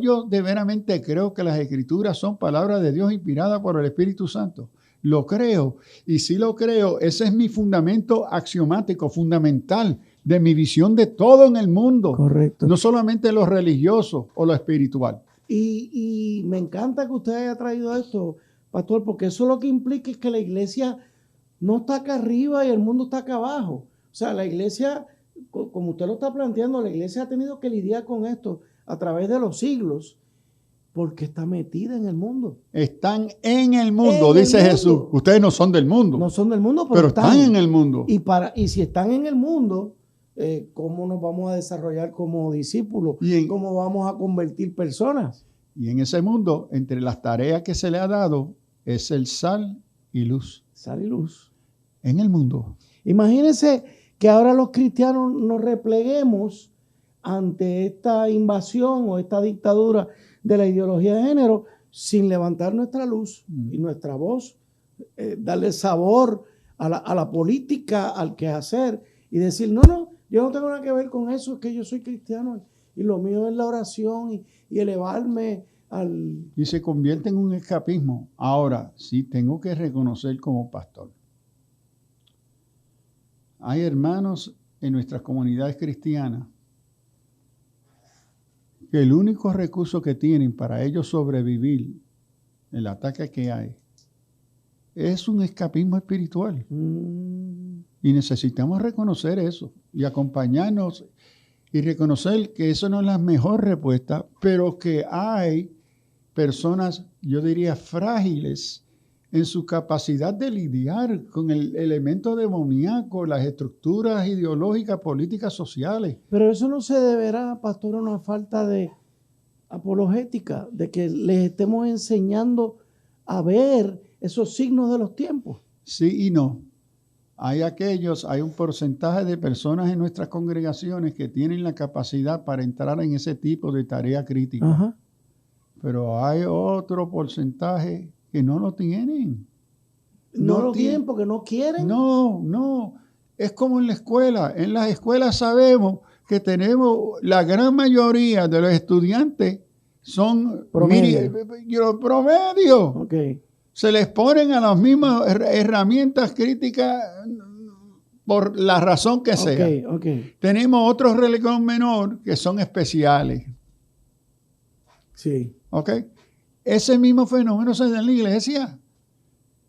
yo de veramente creo que las escrituras son palabras de Dios inspiradas por el Espíritu Santo. Lo creo. Y si lo creo, ese es mi fundamento axiomático, fundamental de mi visión de todo en el mundo. Correcto. No solamente lo religioso o lo espiritual. Y me encanta que usted haya traído esto, pastor, porque eso lo que implica es que la iglesia no está acá arriba y el mundo está acá abajo. O sea, la iglesia, como usted lo está planteando, la iglesia ha tenido que lidiar con esto a través de los siglos porque está metida en el mundo. Están en el mundo, dice Jesús. Ustedes no son del mundo. No son del mundo, pero están en el mundo. Y si están en el mundo, ¿cómo nos vamos a desarrollar como discípulos? ¿Cómo vamos a convertir personas? Y en ese mundo, entre las tareas que se le ha dado, es el sal y luz. Sal y luz. En el mundo. Imagínense que ahora los cristianos nos repleguemos ante esta invasión o esta dictadura de la ideología de género sin levantar nuestra luz y nuestra voz, darle sabor a la política, al quehacer y decir, no, yo no tengo nada que ver con eso, es que yo soy cristiano y lo mío es la oración y elevarme al... Y se convierte en un escapismo. Ahora, sí tengo que reconocer como pastor. Hay hermanos en nuestras comunidades cristianas que el único recurso que tienen para ellos sobrevivir el ataque que hay es un escapismo espiritual. Y necesitamos reconocer eso y acompañarnos y reconocer que eso no es la mejor respuesta, pero que hay personas, yo diría, frágiles en su capacidad de lidiar con el elemento demoníaco, las estructuras ideológicas, políticas, sociales. Pero eso no se deberá, pastor, a una falta de apologética, de que les estemos enseñando a ver esos signos de los tiempos. Sí y no. Hay un porcentaje de personas en nuestras congregaciones que tienen la capacidad para entrar en ese tipo de tarea crítica. Ajá. Pero hay otro porcentaje que no lo tienen. ¿No lo tienen porque no quieren? No. Es como en la escuela. En las escuelas sabemos que tenemos la gran mayoría de los estudiantes son promedio. Okay. Se les ponen a las mismas herramientas críticas por la razón que sea. Okay. Tenemos otros religiones menor que son especiales. Sí. ¿Ok? Ese mismo fenómeno se da en la iglesia.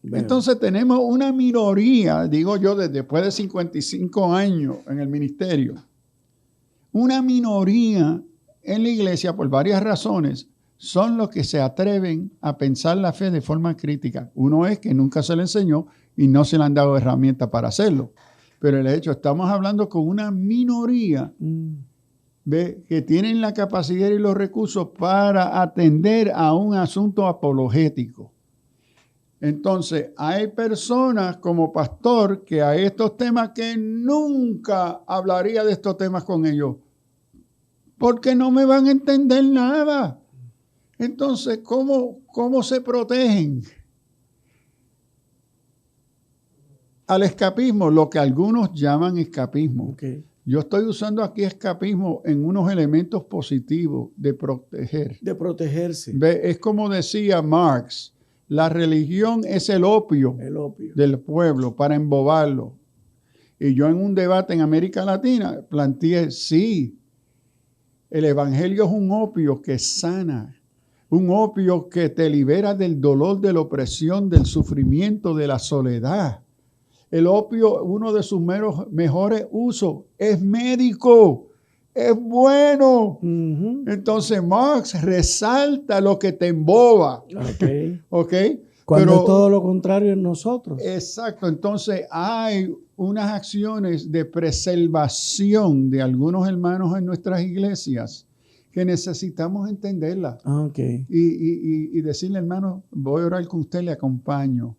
Bueno. Entonces tenemos una minoría, digo yo, después de 55 años en el ministerio, una minoría en la iglesia por varias razones son los que se atreven a pensar la fe de forma crítica. Uno es que nunca se le enseñó y no se le han dado herramientas para hacerlo. Pero el hecho, estamos hablando con una minoría que tienen la capacidad y los recursos para atender a un asunto apologético. Entonces, hay personas como pastor que hay estos temas que nunca hablaría de estos temas con ellos, porque no me van a entender nada. Entonces, ¿cómo se protegen? Al escapismo, lo que algunos llaman escapismo. Okay. Yo estoy usando aquí escapismo en unos elementos positivos de proteger. De protegerse. Es como decía Marx, la religión es el opio del pueblo para embobarlo. Y yo en un debate en América Latina planteé, sí, el evangelio es un opio que sana. Un opio que te libera del dolor, de la opresión, del sufrimiento, de la soledad. El opio, uno de sus mejores usos, es médico, es bueno. Uh-huh. Entonces Marx resalta lo que te emboba. ¿Okay? Cuando es todo lo contrario en nosotros. Exacto. Entonces hay unas acciones de preservación de algunos hermanos en nuestras iglesias que necesitamos entenderla. Okay. Y decirle, hermano, voy a orar con usted, le acompaño.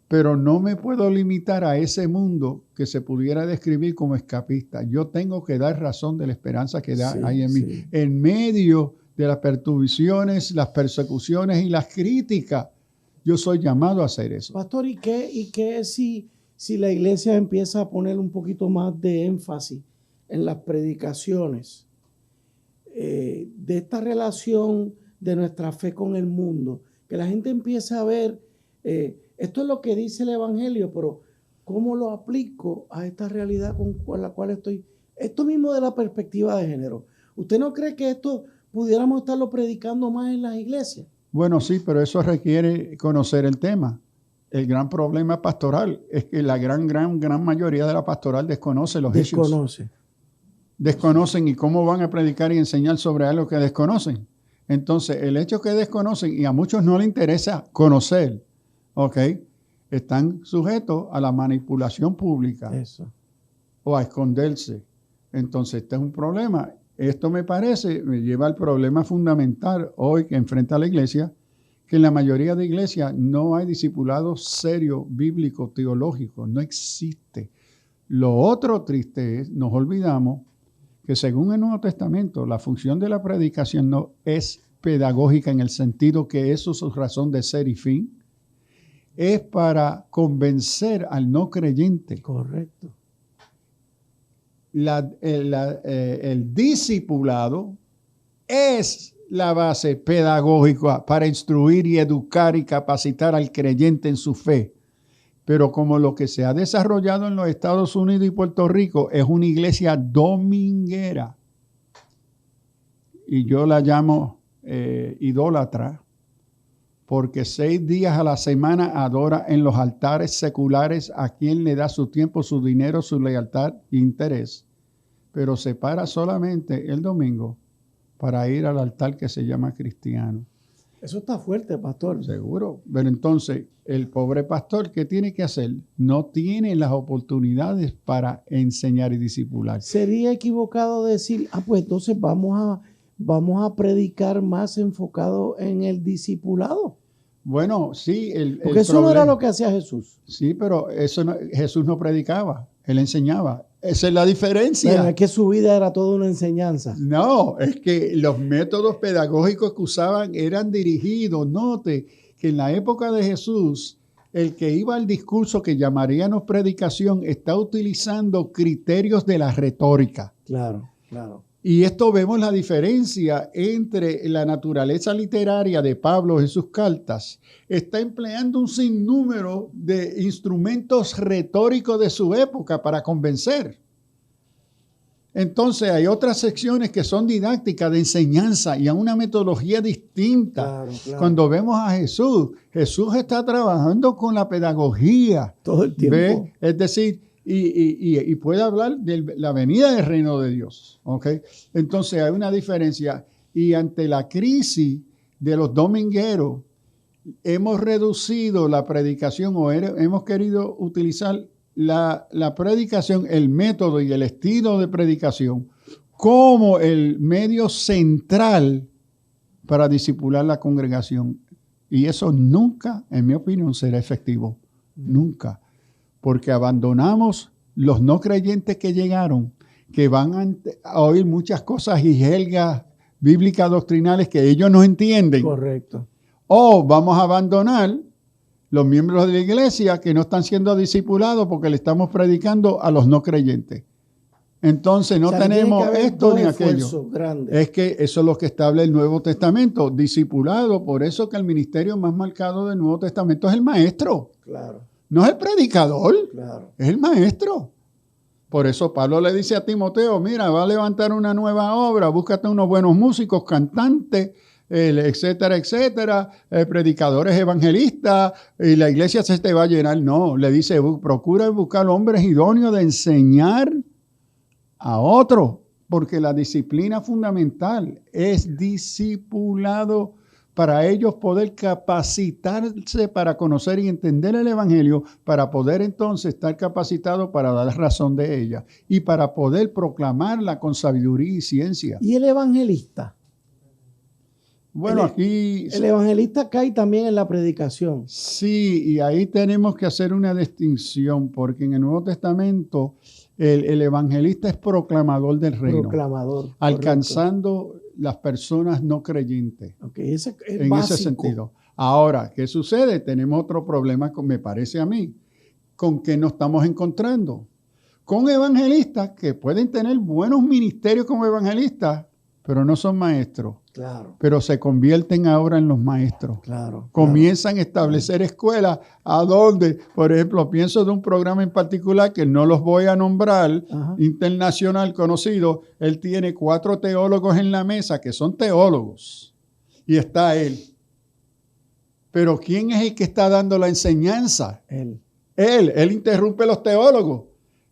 Pero no me puedo limitar a ese mundo que se pudiera describir como escapista. Yo tengo que dar razón de la esperanza que hay en mí. En medio de las perturbaciones, las persecuciones y las críticas. Yo soy llamado a hacer eso. Pastor, ¿y qué si la iglesia empieza a poner un poquito más de énfasis en las predicaciones de esta relación de nuestra fe con el mundo? Que la gente empiece a ver, esto es lo que dice el Evangelio, pero ¿cómo lo aplico a esta realidad con la cual estoy? Esto mismo de la perspectiva de género. ¿Usted no cree que esto pudiéramos estarlo predicando más en las iglesias? Bueno, sí, pero eso requiere conocer el tema. El gran problema pastoral es que la gran mayoría de la pastoral desconoce los hechos. Desconocen y cómo van a predicar y enseñar sobre algo que desconocen. Entonces, el hecho que desconocen, y a muchos no les interesa conocer, ¿ok? Están sujetos a la manipulación pública. Eso. O a esconderse. Entonces, este es un problema. Esto me lleva al problema fundamental hoy que enfrenta la iglesia, que en la mayoría de iglesias no hay discipulado serio, bíblico, teológico, no existe. Lo otro triste es, nos olvidamos que según el Nuevo Testamento, la función de la predicación no es pedagógica en el sentido que eso es su razón de ser y fin, es para convencer al no creyente. Correcto. El discipulado es la base pedagógica para instruir y educar y capacitar al creyente en su fe. Pero como lo que se ha desarrollado en los Estados Unidos y Puerto Rico es una iglesia dominguera, y yo la llamo idólatra, porque 6 días a la semana adora en los altares seculares a quien le da su tiempo, su dinero, su lealtad e interés, pero se para solamente el domingo para ir al altar que se llama cristiano. Eso está fuerte, pastor. Seguro. Pero entonces, el pobre pastor, ¿qué tiene que hacer? No tiene las oportunidades para enseñar y discipular. Sería equivocado decir, pues entonces vamos a predicar más enfocado en el discipulado. Bueno, sí. Porque eso no era lo que hacía Jesús. Sí, pero Jesús no predicaba, él enseñaba. Esa es la diferencia. Bueno, es que su vida era toda una enseñanza. No, es que los métodos pedagógicos que usaban eran dirigidos. Note que en la época de Jesús, el que iba al discurso que llamaríamos predicación está utilizando criterios de la retórica. Claro, claro. Y esto vemos la diferencia entre la naturaleza literaria de Pablo en sus cartas. Está empleando un sinnúmero de instrumentos retóricos de su época para convencer. Entonces hay otras secciones que son didácticas de enseñanza y a una metodología distinta. Claro, claro. Cuando vemos a Jesús está trabajando con la pedagogía. Todo el tiempo. ¿Ve? Es decir, y puede hablar de la venida del reino de Dios. ¿Okay? Entonces hay una diferencia. Y ante la crisis de los domingueros, hemos reducido la predicación o hemos querido utilizar la predicación, el método y el estilo de predicación como el medio central para discipular la congregación. Y eso nunca, en mi opinión, será efectivo. Nunca. Porque abandonamos los no creyentes que llegaron, que van a oír muchas cosas y jergas bíblicas doctrinales que ellos no entienden. Correcto. O vamos a abandonar los miembros de la iglesia que no están siendo discipulados porque le estamos predicando a los no creyentes. Entonces no tenemos esto ni aquello. Grande. Es que eso es lo que establece el Nuevo Testamento, discipulado. Por eso que el ministerio más marcado del Nuevo Testamento es el maestro. Claro. No es el predicador, claro, es el maestro. Por eso Pablo le dice a Timoteo, mira, va a levantar una nueva obra, búscate unos buenos músicos, cantantes, etcétera, etcétera, predicadores evangelistas, y la iglesia se te va a llenar. No, le dice, procura buscar hombres idóneos de enseñar a otros, porque la disciplina fundamental es discipulado para ellos poder capacitarse para conocer y entender el Evangelio, para poder entonces estar capacitados para dar razón de ella y para poder proclamarla con sabiduría y ciencia. ¿Y el evangelista? Bueno, aquí... El evangelista cae también en la predicación. Sí, y ahí tenemos que hacer una distinción, porque en el Nuevo Testamento el evangelista es proclamador del reino. Proclamador. Alcanzando las personas no creyentes. Okay, ese es en básico. ese sentido. Ahora, ¿qué sucede? Tenemos otro problema, me parece a mí, con que nos estamos encontrando. Con evangelistas que pueden tener buenos ministerios como evangelistas, pero no son maestros. Claro. Pero se convierten ahora en los maestros. Claro. Comienzan a establecer escuelas a donde, por ejemplo, pienso de un programa en particular que no los voy a nombrar, Ajá. internacional conocido. Él tiene 4 teólogos en la mesa que son teólogos y está él. Pero ¿quién es el que está dando la enseñanza? Él. Él interrumpe a los teólogos.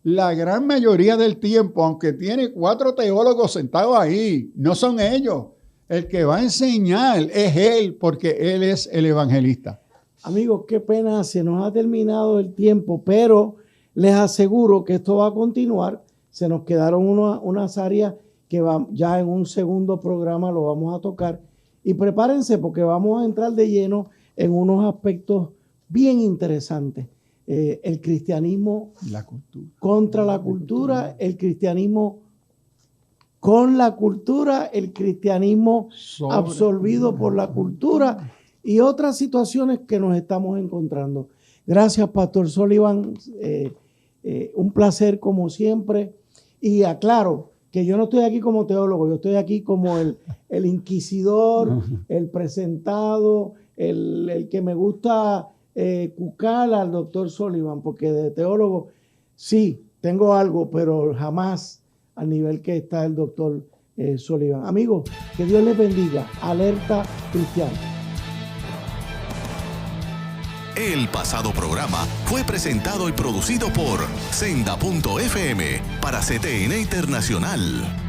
La gran mayoría del tiempo, aunque tiene 4 teólogos sentados ahí, no son ellos. El que va a enseñar es él, porque él es el evangelista. Amigos, qué pena, se nos ha terminado el tiempo, pero les aseguro que esto va a continuar. Se nos quedaron unas áreas que ya en un segundo programa lo vamos a tocar. Y prepárense porque vamos a entrar de lleno en unos aspectos bien interesantes. El cristianismo La cultura. contra la cultura, el cristianismo con la cultura, el cristianismo absorbido por la cultura y otras situaciones que nos estamos encontrando. Gracias, Pastor Sullivan. Un placer como siempre. Y aclaro que yo no estoy aquí como teólogo, yo estoy aquí como el inquisidor, el presentado, el que me gusta cucar al doctor Sullivan, porque de teólogo sí, tengo algo, pero jamás al nivel que está el doctor Sullivan. Amigos, que Dios les bendiga. Alerta Cristiana. El pasado programa fue presentado y producido por Senda.fm para CTN Internacional.